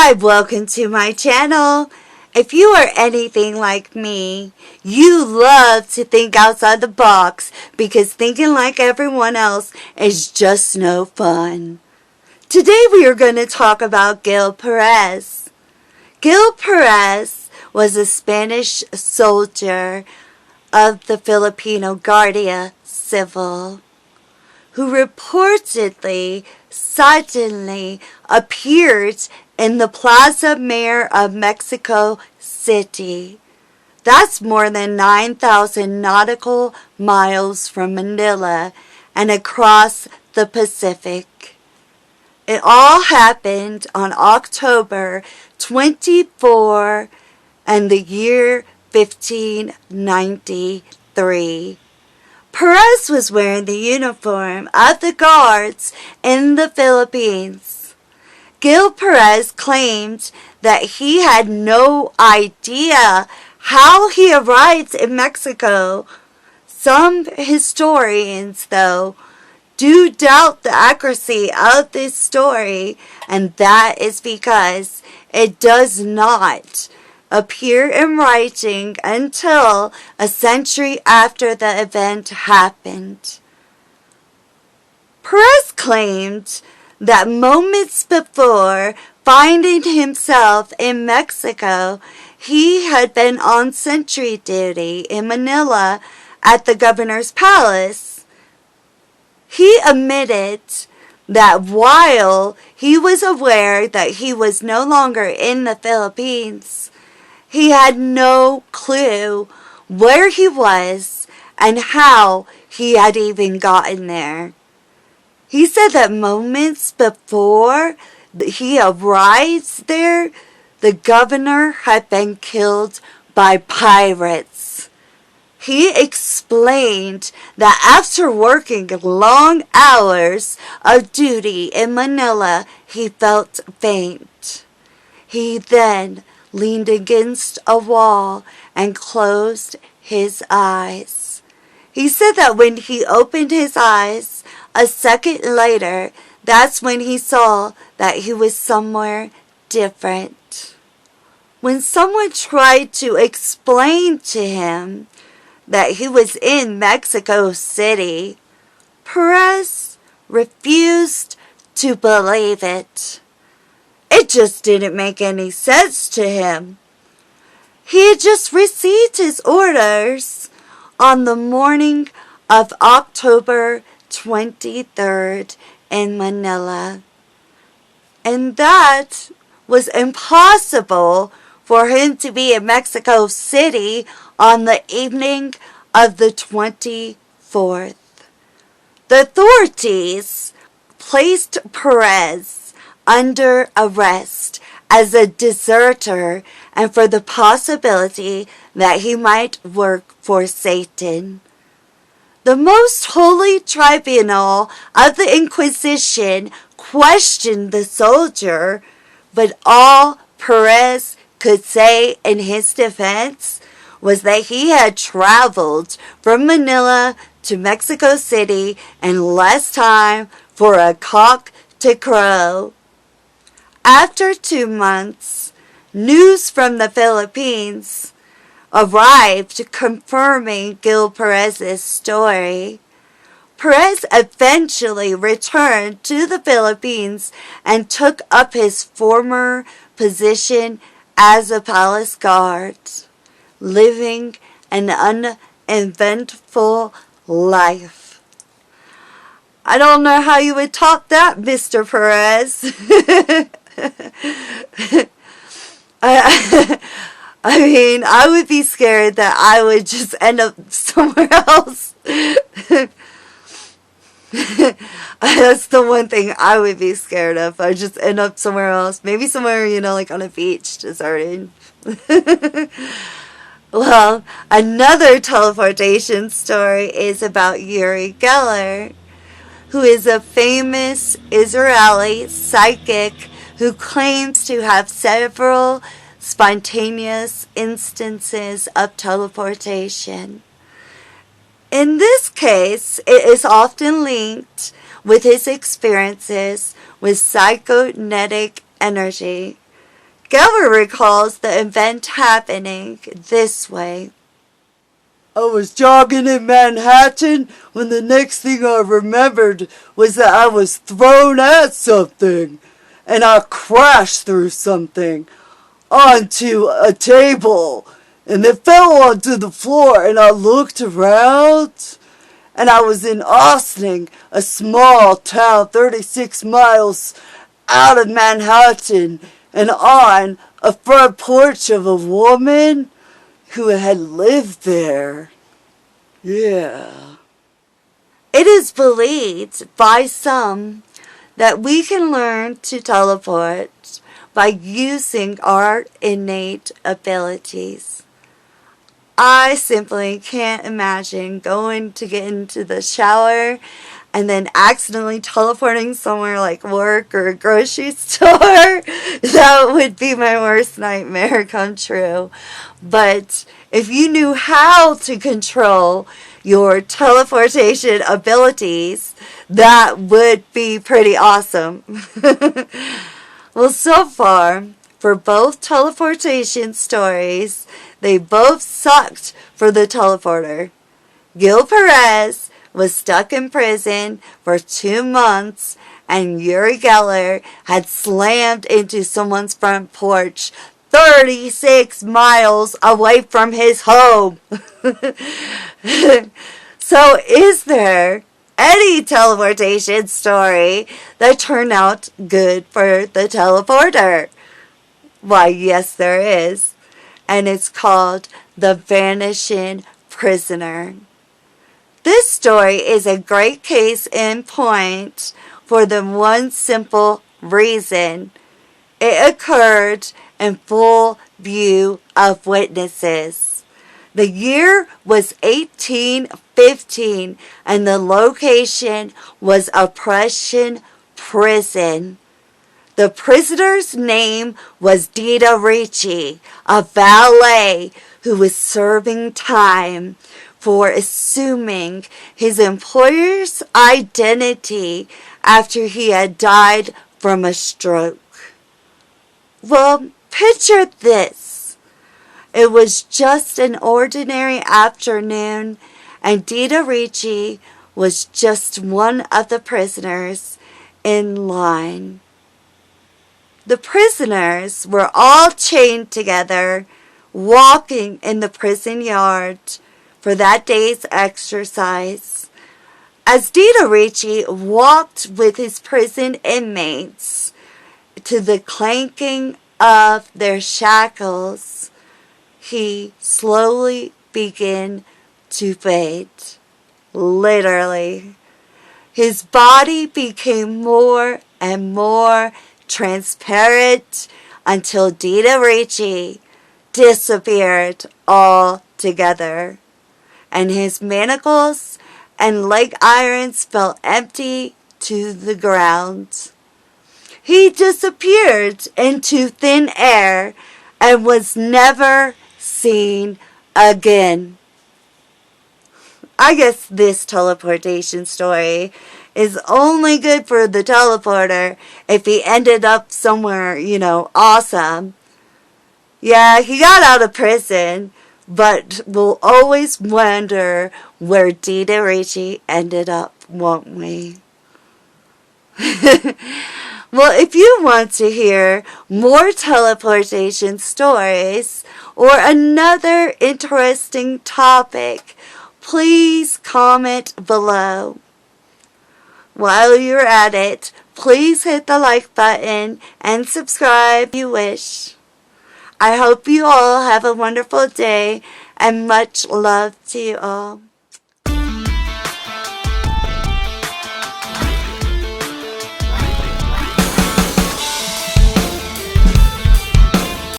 Hi, welcome to my channel. If you are anything like me, you love to think outside the box because thinking like everyone else is just no fun. Today we are going to talk about Gil Perez. Gil Perez was a Spanish soldier of the Filipino Guardia Civil who reportedly suddenly appeared in the Plaza Mayor of Mexico City. That's more than 9,000 nautical miles from Manila and across the Pacific. It all happened on October 24 and the year 1593. Perez was wearing the uniform of the guards in the Philippines. Gil Perez claimed that he had no idea how he arrived in Mexico. Some historians, though, do doubt the accuracy of this story, and that is because it does not appear in writing until a century after the event happened. Perez claimed that moments before finding himself in Mexico, he had been on sentry duty in Manila at the governor's palace. He admitted that while he was aware that he was no longer in the Philippines, he had no clue where he was and how he had even gotten there. He said that moments before he arrived there, the governor had been killed by pirates. He explained that after working long hours of duty in Manila, he felt faint. He then leaned against a wall and closed his eyes. He said that when he opened his eyes a second later, that's when he saw that he was somewhere different. When someone tried to explain to him that he was in Mexico City, Perez refused to believe it. It just didn't make any sense to him. He had just received his orders on the morning of October 23rd in Manila. And that was impossible for him to be in Mexico City on the evening of the 24th. The authorities placed Perez under arrest as a deserter and for the possibility that he might work for Satan. The most holy tribunal of the Inquisition questioned the soldier, but all Perez could say in his defense was that he had traveled from Manila to Mexico City in less time for a cock to crow. After 2 months, news from the Philippines arrived confirming Gil Perez's story. Perez eventually returned to the Philippines and took up his former position as a palace guard, living an uneventful life. I don't know how you would top that, Mr. Perez. I mean, I would be scared that I would just end up somewhere else. That's the one thing I would be scared of. I'd just end up somewhere else. Maybe somewhere, like on a beach, deserted. Well, another teleportation story is about Uri Geller, who is a famous Israeli psychic who claims to have several spontaneous instances of teleportation. In this case, it is often linked with his experiences with psychokinetic energy. Geller recalls the event happening this way. I was jogging in Manhattan when the next thing I remembered was that I was thrown at something, and I crashed through something onto a table, and it fell onto the floor, and I looked around, and I was in Austin, a small town 36 miles out of Manhattan, and on a front porch of a woman who had lived there. Yeah. It is believed by some that we can learn to teleport by using our innate abilities. I simply can't imagine going to get into the shower and then accidentally teleporting somewhere like work or a grocery store. That would be my worst nightmare come true. But if you knew how to control your teleportation abilities, that would be pretty awesome. Well, so far, for both teleportation stories, they both sucked for the teleporter. Gil Perez was stuck in prison for 2 months, and Uri Geller had slammed into someone's front porch 36 miles away from his home. So is there any teleportation story that turned out good for the teleporter? Why, yes, there is. And it's called The Vanishing Prisoner. This story is a great case in point for the one simple reason. It occurred in full view of witnesses. The year was 1815 and the location was a Prussian prison. The prisoner's name was Dita Ricci, a valet who was serving time for assuming his employer's identity after he had died from a stroke. Well, picture this. It was just an ordinary afternoon, and Dita Ricci was just one of the prisoners in line. The prisoners were all chained together, walking in the prison yard for that day's exercise. As Dita Ricci walked with his prison inmates to the clanking of their shackles, he slowly began to fade. Literally. His body became more and more transparent until Dita Ricci disappeared altogether, and his manacles and leg irons fell empty to the ground. He disappeared into thin air and was never seen again. I guess this teleportation story is only good for the teleporter if he ended up somewhere, awesome. Yeah, he got out of prison, but we'll always wonder where Dita Ricci ended up, won't we? Well, if you want to hear more teleportation stories or another interesting topic, please comment below. While you're at it, please hit the like button and subscribe if you wish. I hope you all have a wonderful day and much love to you all.